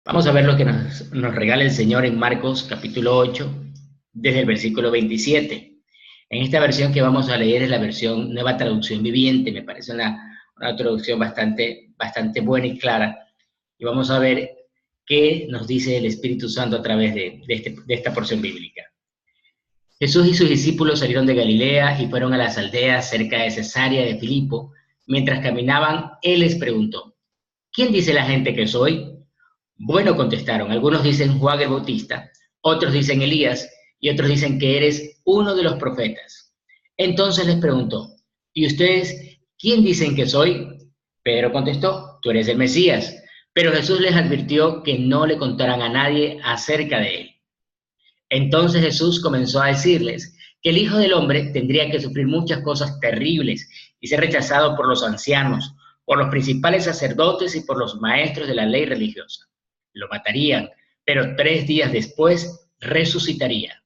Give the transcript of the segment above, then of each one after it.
Vamos a ver lo que nos regala el Señor en Marcos capítulo 8, desde el versículo 27. En esta versión que vamos a leer es la versión Nueva Traducción Viviente, me parece una traducción bastante buena y clara. Y vamos a ver qué nos dice el Espíritu Santo a través de esta porción bíblica. Jesús y sus discípulos salieron de Galilea y fueron a las aldeas cerca de Cesarea de Filipo. Mientras caminaban, Él les preguntó, ¿quién dice la gente que soy? Bueno, contestaron, algunos dicen Juan el Bautista, otros dicen Elías y otros dicen que eres uno de los profetas. Entonces les preguntó, ¿y ustedes quién dicen que soy? Pedro contestó, tú eres el Mesías. Pero Jesús les advirtió que no le contaran a nadie acerca de él. Entonces Jesús comenzó a decirles que el Hijo del Hombre tendría que sufrir muchas cosas terribles y ser rechazado por los ancianos, por los principales sacerdotes y por los maestros de la ley religiosa. Lo matarían, pero 3 días después resucitaría.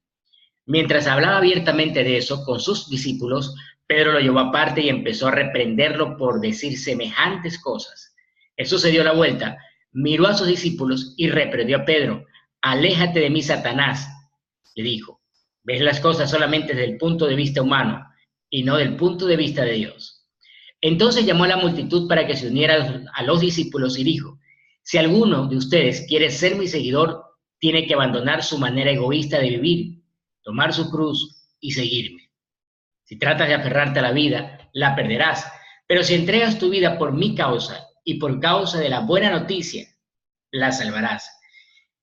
Mientras hablaba abiertamente de eso con sus discípulos, Pedro lo llevó aparte y empezó a reprenderlo por decir semejantes cosas. Jesús se dio la vuelta, miró a sus discípulos y reprendió a Pedro. Aléjate de mí, Satanás, le dijo. Ves las cosas solamente desde el punto de vista humano y no del punto de vista de Dios. Entonces llamó a la multitud para que se uniera a los discípulos y dijo, si alguno de ustedes quiere ser mi seguidor, tiene que abandonar su manera egoísta de vivir, tomar su cruz y seguirme. Si tratas de aferrarte a la vida, la perderás, pero si entregas tu vida por mi causa y por causa de la buena noticia, la salvarás.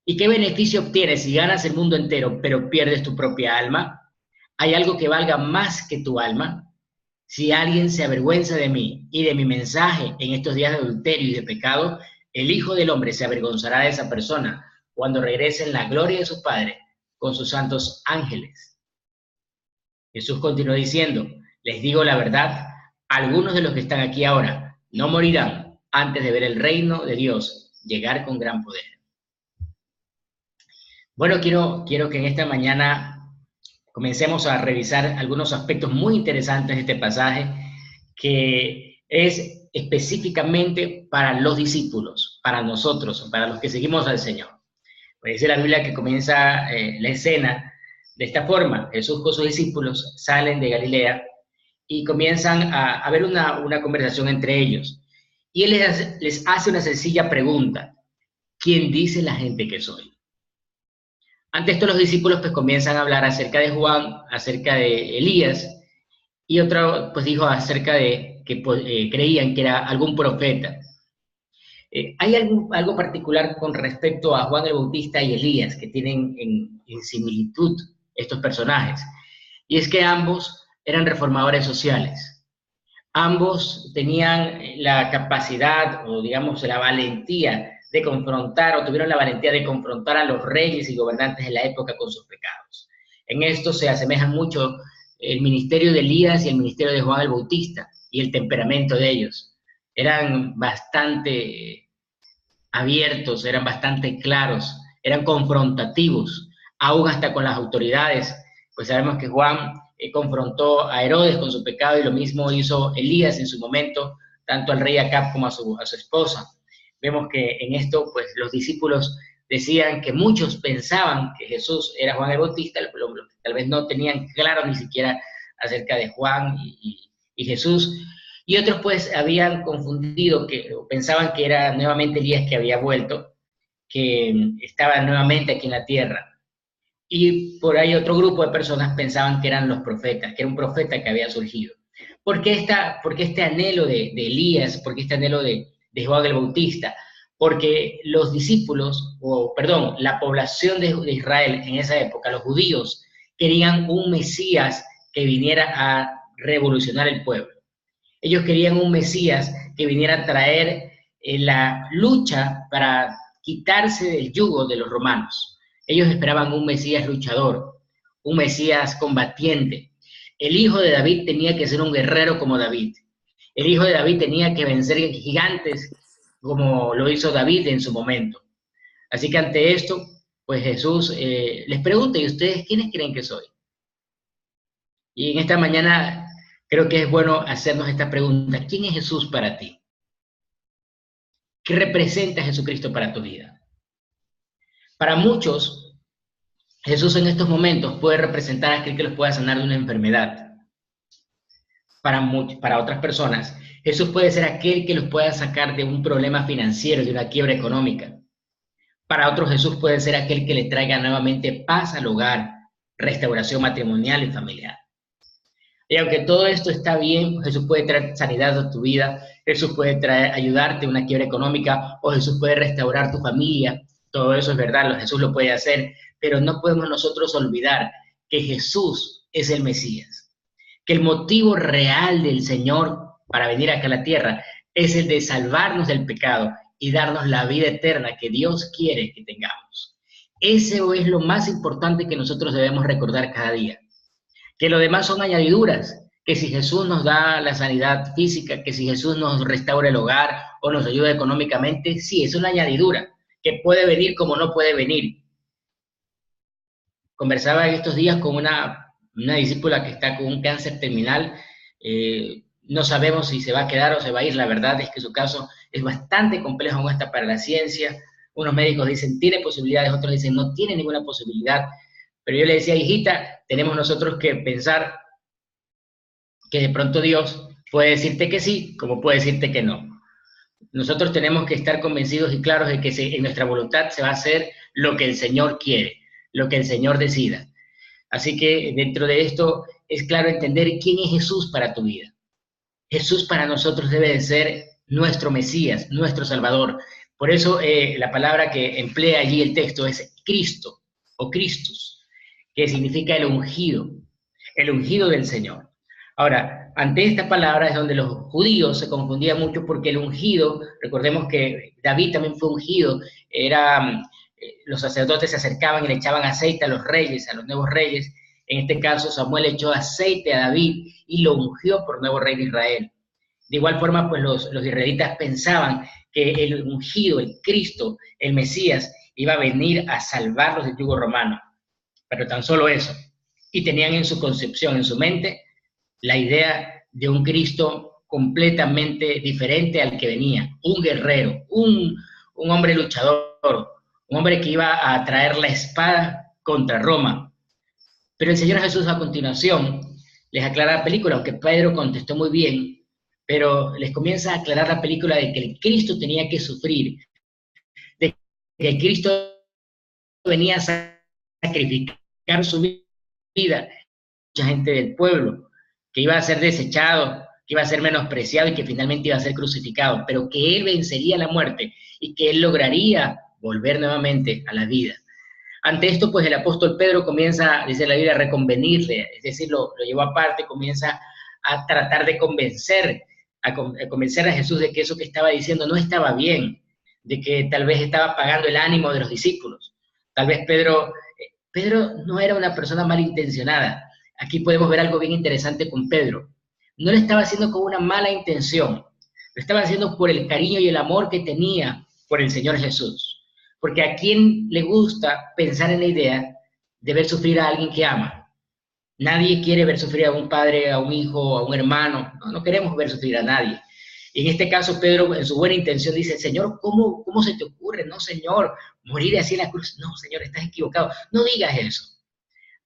¿Y qué beneficio obtienes si ganas el mundo entero, pero pierdes tu propia alma? ¿Hay algo que valga más que tu alma? Si alguien se avergüenza de mí y de mi mensaje en estos días de adulterio y de pecado, el Hijo del Hombre se avergonzará de esa persona cuando regrese en la gloria de su Padre con sus santos ángeles. Jesús continuó diciendo, les digo la verdad, algunos de los que están aquí ahora no morirán antes de ver el reino de Dios llegar con gran poder. Bueno, quiero que en esta mañana comencemos a revisar algunos aspectos muy interesantes de este pasaje que es específicamente para los discípulos, para nosotros, para los que seguimos al Señor. Pues dice la Biblia que comienza la escena de esta forma. Jesús con sus discípulos salen de Galilea y comienzan a ver una conversación entre ellos. Y Él les hace una sencilla pregunta. ¿Quién dice la gente que soy? Ante esto los discípulos pues comienzan a hablar acerca de Juan, acerca de Elías, y otro pues dijo acerca de que creían que era algún profeta. ¿Hay algo particular con respecto a Juan el Bautista y Elías que tienen en similitud estos personajes? Y es que ambos eran reformadores sociales. Ambos tenían la capacidad o digamos la valentía de confrontar o tuvieron la valentía de confrontar a los reyes y gobernantes de la época con sus pecados. En esto se asemejan mucho el ministerio de Elías y el ministerio de Juan el Bautista y el temperamento de ellos. Eran bastante abiertos, eran bastante claros, eran confrontativos, aún hasta con las autoridades, pues sabemos que Juan confrontó a Herodes con su pecado y lo mismo hizo Elías en su momento, tanto al rey Acab como a su esposa. Vemos que en esto, pues los discípulos decían que muchos pensaban que Jesús era Juan el Bautista, tal vez no tenían claro ni siquiera acerca de Juan y Jesús, y otros pues habían confundido, pensaban que era nuevamente Elías que había vuelto, que estaba nuevamente aquí en la tierra. Y por ahí otro grupo de personas pensaban que eran los profetas, que era un profeta que había surgido. ¿Por qué este anhelo de Elías? ¿Por qué este anhelo de Juan el Bautista? Porque los discípulos, o perdón, la población de Israel en esa época, los judíos, querían un Mesías que viniera a revolucionar el pueblo. Ellos querían un Mesías que viniera a traer la lucha para quitarse del yugo de los romanos. Ellos esperaban un Mesías luchador, un Mesías combatiente. El hijo de David tenía que ser un guerrero como David. El hijo de David tenía que vencer gigantes como lo hizo David en su momento. Así que ante esto, pues Jesús les pregunta, ¿y ustedes quiénes creen que soy? Y en esta mañana creo que es bueno hacernos esta pregunta. ¿Quién es Jesús para ti? ¿Qué representa Jesucristo para tu vida? Para muchos, Jesús en estos momentos puede representar a aquel que los pueda sanar de una enfermedad. Para otras personas, Jesús puede ser aquel que los pueda sacar de un problema financiero, de una quiebra económica. Para otros, Jesús puede ser aquel que le traiga nuevamente paz al hogar, restauración matrimonial y familiar. Y aunque todo esto está bien, Jesús puede traer sanidad a tu vida, Jesús puede ayudarte en una quiebra económica, o Jesús puede restaurar tu familia. Todo eso es verdad, Jesús lo puede hacer, pero no podemos nosotros olvidar que Jesús es el Mesías, que el motivo real del Señor para venir acá a la tierra es el de salvarnos del pecado y darnos la vida eterna que Dios quiere que tengamos. Eso es lo más importante que nosotros debemos recordar cada día. Que lo demás son añadiduras, que si Jesús nos da la sanidad física, que si Jesús nos restaura el hogar o nos ayuda económicamente, sí, es una añadidura, que puede venir como no puede venir. Conversaba en estos días con una discípula que está con un cáncer terminal, no sabemos si se va a quedar o se va a ir, la verdad es que su caso es bastante complejo aún hasta para la ciencia. Unos médicos dicen tiene posibilidades, otros dicen no tiene ninguna posibilidad. Pero yo le decía, hijita, tenemos nosotros que pensar que de pronto Dios puede decirte que sí, como puede decirte que no. Nosotros tenemos que estar convencidos y claros de que en nuestra voluntad se va a hacer lo que el Señor quiere, lo que el Señor decida. Así que dentro de esto es claro entender quién es Jesús para tu vida. Jesús para nosotros debe de ser nuestro Mesías, nuestro Salvador. Por eso la palabra que emplea allí el texto es Cristo o Christus, que significa el ungido del Señor. Ahora, ante esta palabra es donde los judíos se confundían mucho porque el ungido, recordemos que David también fue ungido, los sacerdotes se acercaban y le echaban aceite a los reyes, a los nuevos reyes. En este caso, Samuel echó aceite a David y lo ungió por nuevo rey de Israel. De igual forma, pues los israelitas pensaban que el ungido, el Cristo, el Mesías, iba a venir a salvarlos del yugo romano. Pero tan solo eso. Y tenían en su concepción, en su mente, la idea de un Cristo completamente diferente al que venía. Un guerrero, un hombre luchador, un hombre que iba a traer la espada contra Roma. Pero el Señor Jesús a continuación les aclara la película, aunque Pedro contestó muy bien, pero les comienza a aclarar la película de que el Cristo tenía que sufrir, de que el Cristo venía a sacrificar su vida, mucha gente del pueblo, que iba a ser desechado, que iba a ser menospreciado y que finalmente iba a ser crucificado, pero que él vencería la muerte y que él lograría volver nuevamente a la vida. Ante esto, pues el apóstol Pedro comienza, dice la Biblia, a reconvenirle, es decir, lo llevó aparte, comienza a tratar de convencer a Jesús de que eso que estaba diciendo no estaba bien, de que tal vez estaba apagando el ánimo de los discípulos. Tal vez Pedro no era una persona malintencionada. Aquí podemos ver algo bien interesante con Pedro. No lo estaba haciendo con una mala intención, lo estaba haciendo por el cariño y el amor que tenía por el Señor Jesús. Porque a quién le gusta pensar en la idea de ver sufrir a alguien que ama. Nadie quiere ver sufrir a un padre, a un hijo, a un hermano. No queremos ver sufrir a nadie. Y en este caso, Pedro, en su buena intención, dice, Señor, ¿cómo se te ocurre? No, Señor, morir así en la cruz. No, Señor, estás equivocado. No digas eso.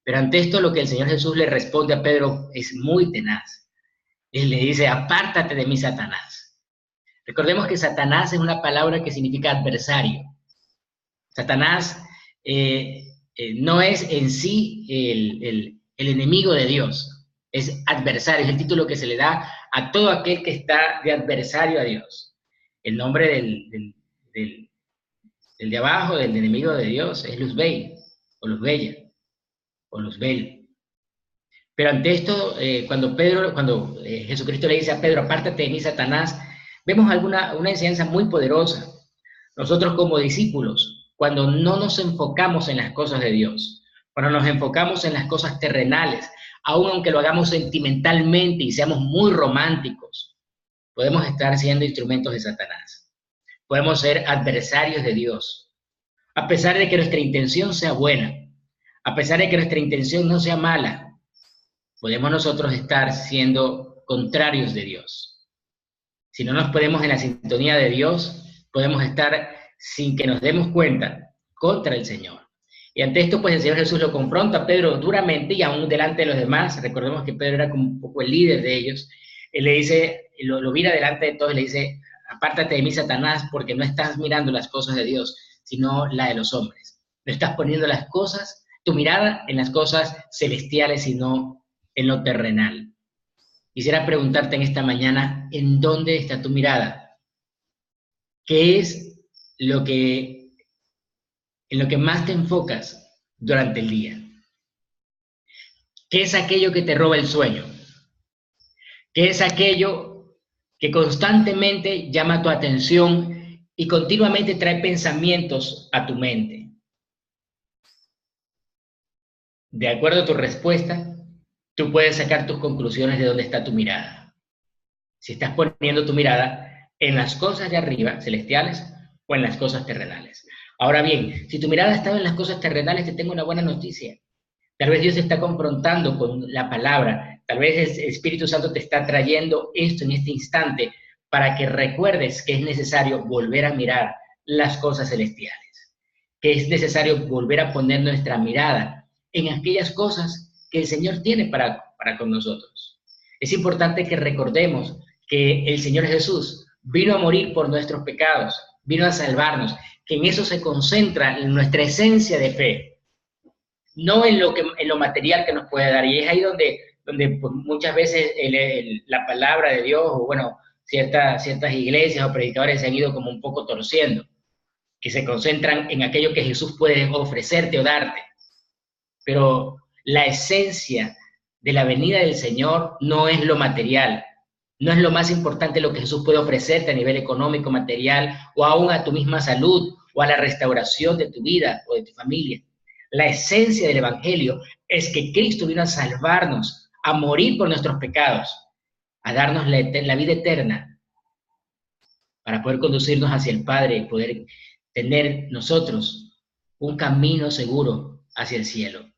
Pero ante esto, lo que el Señor Jesús le responde a Pedro es muy tenaz. Él le dice, apártate de mí, Satanás. Recordemos que Satanás es una palabra que significa adversario. Satanás no es en sí el enemigo de Dios, es adversario, es el título que se le da a todo aquel que está de adversario a Dios. El nombre del de abajo, del enemigo de Dios, es Luzbel, o Luzbella, o Luzbel. Pero ante esto, cuando Jesucristo le dice a Pedro, apártate de mí, Satanás, vemos una enseñanza muy poderosa. Nosotros como discípulos, cuando no nos enfocamos en las cosas de Dios, cuando nos enfocamos en las cosas terrenales, aun aunque lo hagamos sentimentalmente y seamos muy románticos, podemos estar siendo instrumentos de Satanás. Podemos ser adversarios de Dios. A pesar de que nuestra intención sea buena, a pesar de que nuestra intención no sea mala, podemos nosotros estar siendo contrarios de Dios. Si no nos ponemos en la sintonía de Dios, podemos estar sin que nos demos cuenta contra el Señor. Y ante esto, pues el Señor Jesús lo confronta a Pedro duramente y aún delante de los demás. Recordemos que Pedro era como un poco el líder de ellos. Él le dice, lo mira delante de todos y le dice, apártate de mí, Satanás, porque no estás mirando las cosas de Dios, sino la de los hombres. No estás poniendo las cosas, tu mirada en las cosas celestiales, sino en lo terrenal. Quisiera preguntarte en esta mañana, ¿en dónde está tu mirada? ¿Qué es en lo que más te enfocas durante el día? ¿Qué es aquello que te roba el sueño? ¿Qué es aquello que constantemente llama tu atención y continuamente trae pensamientos a tu mente? De acuerdo a tu respuesta, tú puedes sacar tus conclusiones de dónde está tu mirada. Si estás poniendo tu mirada en las cosas de arriba, celestiales, o en las cosas terrenales. Ahora bien, si tu mirada está en las cosas terrenales, te tengo una buena noticia. Tal vez Dios te está confrontando con la palabra. Tal vez el Espíritu Santo te está trayendo esto en este instante para que recuerdes que es necesario volver a mirar las cosas celestiales, que es necesario volver a poner nuestra mirada en aquellas cosas que el Señor tiene para con nosotros. Es importante que recordemos que el Señor Jesús vino a morir por nuestros pecados, vino a salvarnos, que en eso se concentra en nuestra esencia de fe, no en lo material que nos puede dar. Y es ahí donde pues, muchas veces la palabra de Dios, o bueno, ciertas iglesias o predicadores se han ido como un poco torciendo, que se concentran en aquello que Jesús puede ofrecerte o darte. Pero la esencia de la venida del Señor no es lo material, no es lo más importante lo que Jesús puede ofrecerte a nivel económico, material, o aún a tu misma salud, o a la restauración de tu vida o de tu familia. La esencia del Evangelio es que Cristo vino a salvarnos, a morir por nuestros pecados, a darnos la vida eterna, para poder conducirnos hacia el Padre y poder tener nosotros un camino seguro hacia el cielo.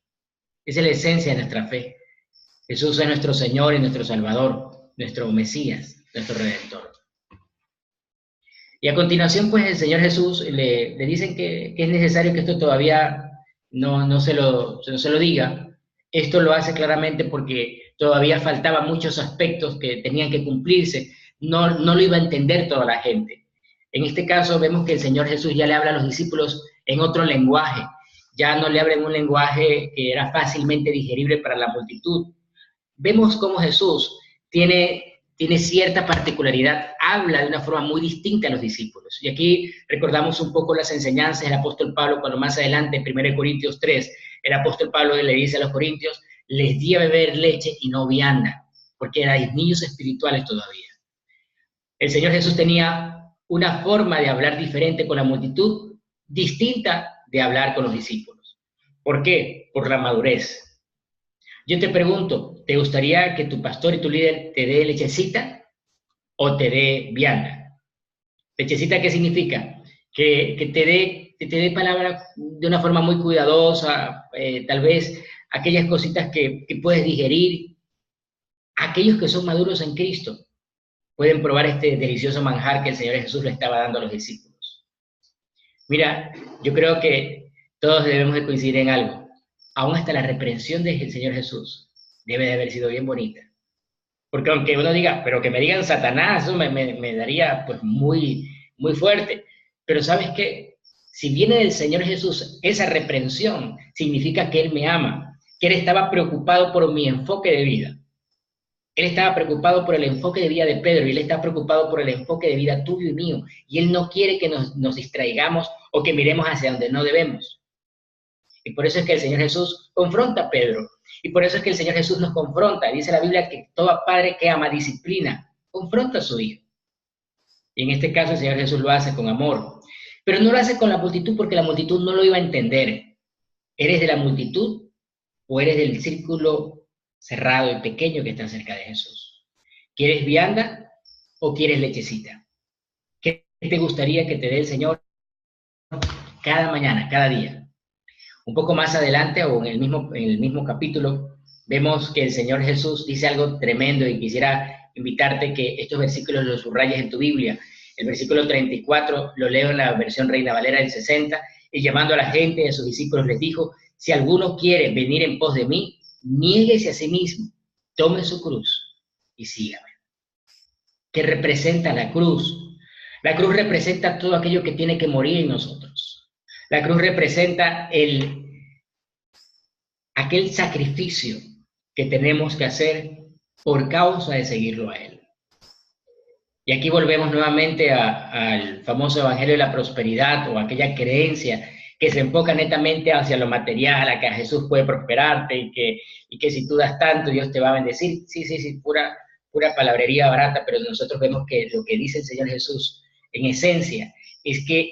Esa es la esencia de nuestra fe. Jesús es nuestro Señor y nuestro Salvador, nuestro Mesías, nuestro Redentor. Y a continuación, pues, el Señor Jesús le dicen que es necesario que esto todavía no se lo diga. Esto lo hace claramente porque todavía faltaban muchos aspectos que tenían que cumplirse. No lo iba a entender toda la gente. En este caso vemos que el Señor Jesús ya le habla a los discípulos en otro lenguaje. Ya no le habla en un lenguaje que era fácilmente digerible para la multitud. Vemos cómo Jesús tiene cierta particularidad, habla de una forma muy distinta a los discípulos. Y aquí recordamos un poco las enseñanzas del apóstol Pablo, cuando más adelante, en 1 Corintios 3, el apóstol Pablo le dice a los corintios, les di a beber leche y no vianda, porque eran niños espirituales todavía. El Señor Jesús tenía una forma de hablar diferente con la multitud, distinta de hablar con los discípulos. ¿Por qué? Por la madurez. Yo te pregunto, ¿te gustaría que tu pastor y tu líder te dé lechecita o te dé vianda? ¿Lechecita qué significa? Que te dé palabra de una forma muy cuidadosa, tal vez aquellas cositas que puedes digerir. Aquellos que son maduros en Cristo pueden probar este delicioso manjar que el Señor Jesús le estaba dando a los discípulos. Mira, yo creo que todos debemos de coincidir en algo. Aún hasta la reprensión del Señor Jesús debe de haber sido bien bonita. Porque aunque uno diga, pero que me digan Satanás, eso me daría pues muy fuerte. Pero ¿sabes qué? Si viene del Señor Jesús, esa reprensión significa que Él me ama, que Él estaba preocupado por mi enfoque de vida. Él estaba preocupado por el enfoque de vida de Pedro y Él está preocupado por el enfoque de vida tuyo y mío. Y Él no quiere que nos distraigamos o que miremos hacia donde no debemos. Y por eso es que el Señor Jesús confronta a Pedro. Y por eso es que el Señor Jesús nos confronta. Dice la Biblia que todo padre que ama disciplina, confronta a su hijo. Y en este caso el Señor Jesús lo hace con amor. Pero no lo hace con la multitud porque la multitud no lo iba a entender. ¿Eres de la multitud o eres del círculo cerrado y pequeño que está cerca de Jesús? ¿Quieres vianda o quieres lechecita? ¿Qué te gustaría que te dé el Señor cada mañana, cada día? Un poco más adelante, o en el mismo capítulo, vemos que el Señor Jesús dice algo tremendo y quisiera invitarte que estos versículos los subrayes en tu Biblia. El versículo 34 lo leo en la versión Reina Valera del 60 y llamando a la gente y a sus discípulos les dijo, si alguno quiere venir en pos de mí, niéguese a sí mismo, tome su cruz y sígame. ¿Qué representa la cruz? La cruz representa todo aquello que tiene que morir en nosotros. La cruz representa aquel sacrificio que tenemos que hacer por causa de seguirlo a Él. Y aquí volvemos nuevamente al famoso Evangelio de la Prosperidad o aquella creencia que se enfoca netamente hacia lo material, a que Jesús puede prosperarte y que si tú das tanto, Dios te va a bendecir. Sí, pura palabrería barata, pero nosotros vemos que lo que dice el Señor Jesús, en esencia, es que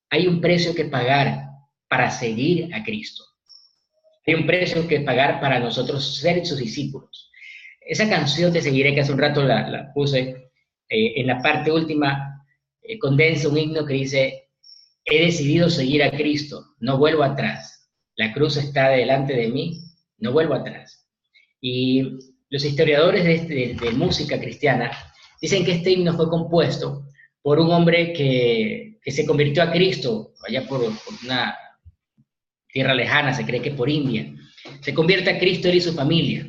hay un precio que pagar para seguir a Cristo. Hay un precio que pagar para nosotros ser sus discípulos. Esa canción Te Seguiré, que hace un rato la puse, en la parte última, condensa un himno que dice, he decidido seguir a Cristo, no vuelvo atrás. La cruz está delante de mí, no vuelvo atrás. Y los historiadores de música cristiana dicen que este himno fue compuesto por un hombre que se convirtió a Cristo, allá por una tierra lejana, se cree que por India. Se convierte a Cristo él y su familia.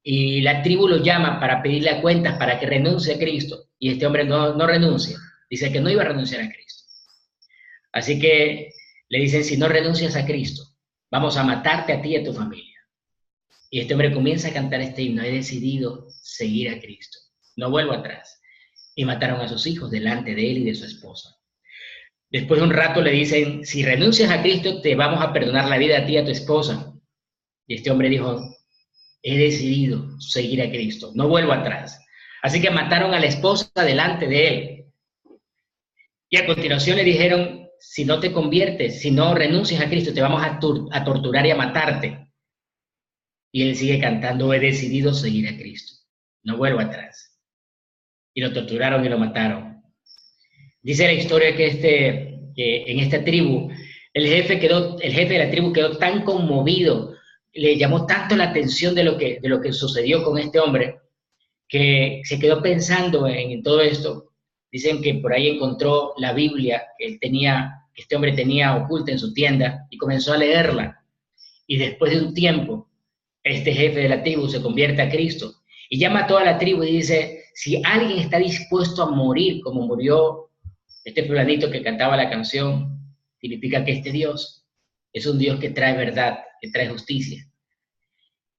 Y la tribu lo llama para pedirle cuentas, para que renuncie a Cristo. Y este hombre no renuncia. Dice que no iba a renunciar a Cristo. Así que le dicen, si no renuncias a Cristo, vamos a matarte a ti y a tu familia. Y este hombre comienza a cantar este himno, he decidido seguir a Cristo. No vuelvo atrás. Y mataron a sus hijos delante de él y de su esposa. Después de un rato le dicen, si renuncias a Cristo, te vamos a perdonar la vida a ti y a tu esposa. Y este hombre dijo, he decidido seguir a Cristo, no vuelvo atrás. Así que mataron a la esposa delante de él. Y a continuación le dijeron, si no te conviertes, si no renuncias a Cristo, te vamos a torturar y a matarte. Y él sigue cantando, he decidido seguir a Cristo, no vuelvo atrás. Y lo torturaron y lo mataron. Dice la historia que en esta tribu, el jefe de la tribu quedó tan conmovido, le llamó tanto la atención de lo que sucedió con este hombre, que se quedó pensando en todo esto. Dicen que por ahí encontró la Biblia que este hombre tenía oculta en su tienda y comenzó a leerla. Y después de un tiempo, este jefe de la tribu se convierte a Cristo y llama a toda la tribu y dice, si alguien está dispuesto a morir como murió este fulanito que cantaba la canción, significa que este Dios es un Dios que trae verdad, que trae justicia.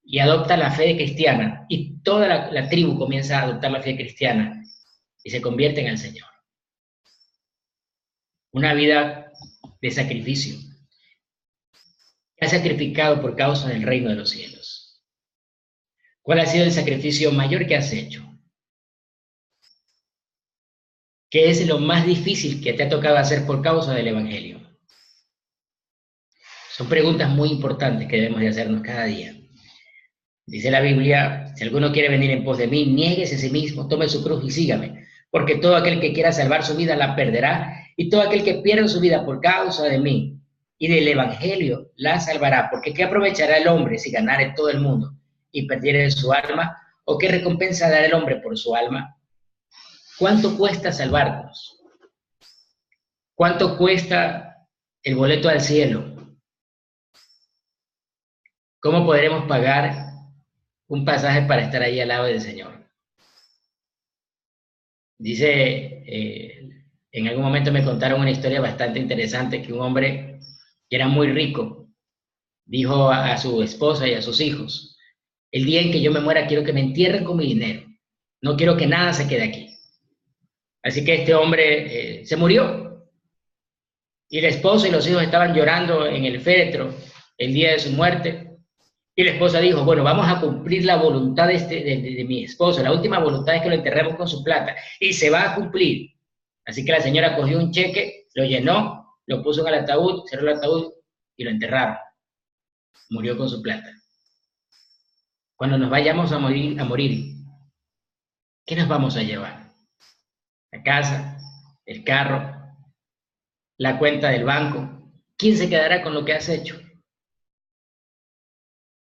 Y adopta la fe cristiana, y toda la tribu comienza a adoptar la fe cristiana y se convierte en el Señor. Una vida de sacrificio. Ha sacrificado por causa del reino de los cielos. ¿Cuál ha sido el sacrificio mayor que has hecho? ¿Qué es lo más difícil que te ha tocado hacer por causa del Evangelio? Son preguntas muy importantes que debemos de hacernos cada día. Dice la Biblia, si alguno quiere venir en pos de mí, niéguese a sí mismo, tome su cruz y sígame, porque todo aquel que quiera salvar su vida la perderá, y todo aquel que pierda su vida por causa de mí y del Evangelio la salvará, porque ¿qué aprovechará el hombre si ganare todo el mundo y perdiere su alma? ¿O qué recompensa dará el hombre por su alma? ¿Cuánto cuesta salvarnos? ¿Cuánto cuesta el boleto al cielo? ¿Cómo podremos pagar un pasaje para estar ahí al lado del Señor? Dice, en algún momento me contaron una historia bastante interesante, que un hombre que era muy rico dijo a su esposa y a sus hijos, el día en que yo me muera quiero que me entierren con mi dinero, no quiero que nada se quede aquí. Así que este hombre se murió, y la esposa y los hijos estaban llorando en el féretro el día de su muerte. Y la esposa dijo, bueno, vamos a cumplir la voluntad de mi esposo. La última voluntad es que lo enterremos con su plata. Y se va a cumplir. Así que la señora cogió un cheque, lo llenó, lo puso en el ataúd, cerró el ataúd y lo enterraron. Murió con su plata. Cuando nos vayamos a morir, ¿qué nos vamos a llevar? La casa, el carro, la cuenta del banco. ¿Quién se quedará con lo que has hecho?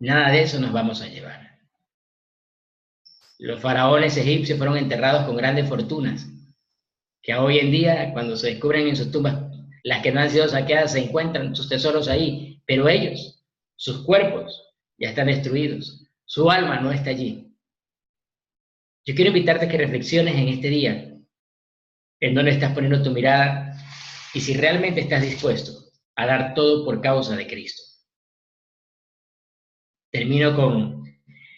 Nada de eso nos vamos a llevar. Los faraones egipcios fueron enterrados con grandes fortunas, que hoy en día, cuando se descubren en sus tumbas, Las que no han sido saqueadas se encuentran sus tesoros ahí, pero ellos, sus cuerpos, ya están destruidos. Su alma no está allí. Yo quiero invitarte a que reflexiones en este día en dónde estás poniendo tu mirada y si realmente estás dispuesto a dar todo por causa de Cristo. Termino con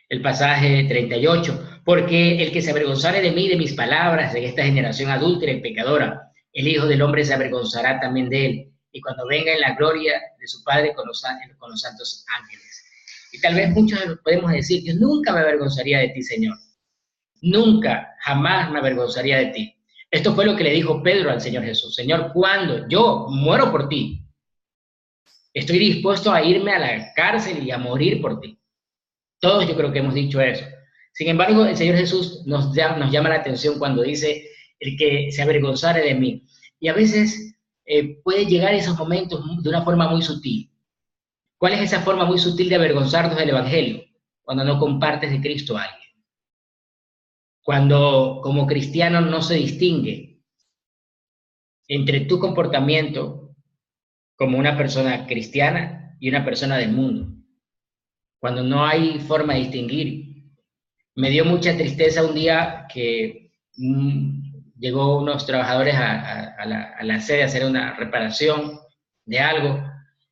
el pasaje 38. Porque el que se avergonzare de mí y de mis palabras, de esta generación adúltera y pecadora, el Hijo del Hombre se avergonzará también de él, y cuando venga en la gloria de su Padre con los santos ángeles. Y tal vez muchos podemos decir, yo nunca me avergonzaría de ti, Señor. Nunca, jamás me avergonzaría de ti. Esto fue lo que le dijo Pedro al Señor Jesús. Señor, cuando yo muero por ti, estoy dispuesto a irme a la cárcel y a morir por ti. Todos yo creo que hemos dicho eso. Sin embargo, el Señor Jesús nos llama la atención cuando dice, el que se avergonzare de mí. Y a veces puede llegar esos momentos de una forma muy sutil. ¿Cuál es esa forma muy sutil de avergonzarnos del Evangelio? Cuando no compartes de Cristo a alguien. Cuando como cristiano no se distingue entre tu comportamiento como una persona cristiana y una persona del mundo. Cuando no hay forma de distinguir. Me dio mucha tristeza un día que llegó unos trabajadores a la sede a hacer una reparación de algo.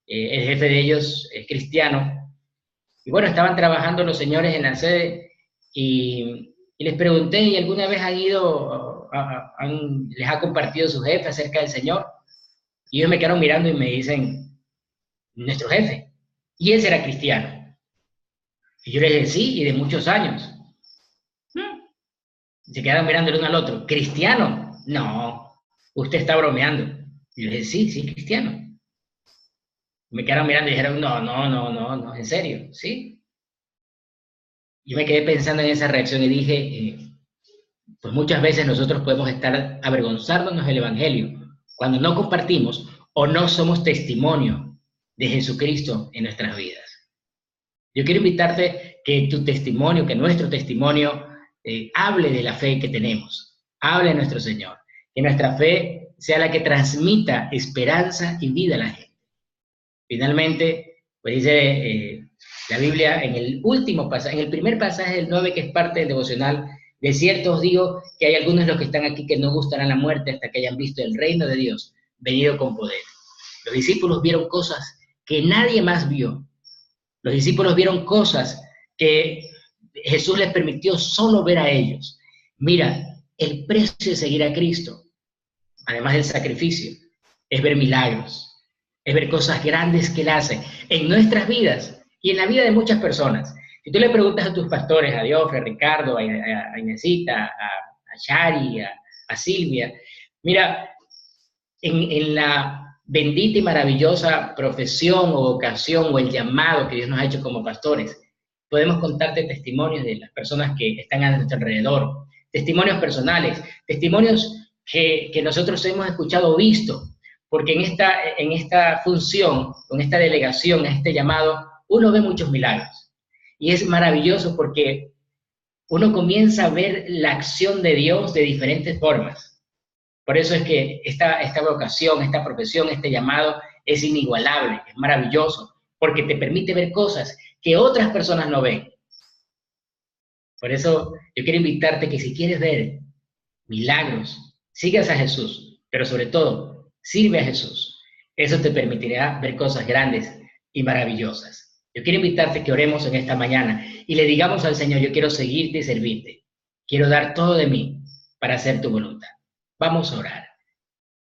El jefe de ellos es cristiano. Y bueno, estaban trabajando los señores en la sede y les pregunté, ¿y alguna vez han ido, les ha compartido su jefe acerca del Señor? Y ellos me quedaron mirando y me dicen, nuestro jefe. Y él era cristiano. Y yo les dije, sí, y de muchos años. Se quedaron mirando el uno al otro. ¿Cristiano? No, usted está bromeando. Y yo le dije, sí, cristiano. Me quedaron mirando y dijeron, no, en serio, ¿sí? Yo me quedé pensando en esa reacción y dije, pues muchas veces nosotros podemos estar avergonzándonos del Evangelio cuando no compartimos o no somos testimonio de Jesucristo en nuestras vidas. Yo quiero invitarte que tu testimonio, que nuestro testimonio hable de la fe que tenemos, hable de nuestro Señor, que nuestra fe sea la que transmita esperanza y vida a la gente. Finalmente, pues dice la Biblia en el último pasaje, en el primer pasaje del 9, que es parte del devocional, de cierto os digo que hay algunos de los que están aquí que no gustarán la muerte hasta que hayan visto el reino de Dios venido con poder. Los discípulos vieron cosas que nadie más vio. Los discípulos vieron cosas que Jesús les permitió solo ver a ellos. Mira, el precio de seguir a Cristo, además del sacrificio, es ver milagros, es ver cosas grandes que Él hace en nuestras vidas y en la vida de muchas personas. Si tú le preguntas a tus pastores, a Diofre, a Ricardo, a Inesita, a Shari, a Silvia, mira, en la bendita y maravillosa profesión o vocación o el llamado que Dios nos ha hecho como pastores, podemos contarte testimonios de las personas que están a nuestro alrededor, testimonios personales, testimonios que nosotros hemos escuchado o visto, porque en esta función, con esta delegación, en este llamado, uno ve muchos milagros. Y es maravilloso porque uno comienza a ver la acción de Dios de diferentes formas. Por eso es que esta vocación, esta profesión, este llamado es inigualable, es maravilloso, porque te permite ver cosas que otras personas no ven. Por eso yo quiero invitarte que si quieres ver milagros, sigas a Jesús, pero sobre todo, sirve a Jesús. Eso te permitirá ver cosas grandes y maravillosas. Yo quiero invitarte que oremos en esta mañana y le digamos al Señor, yo quiero seguirte y servirte. Quiero dar todo de mí para hacer tu voluntad. Vamos a orar.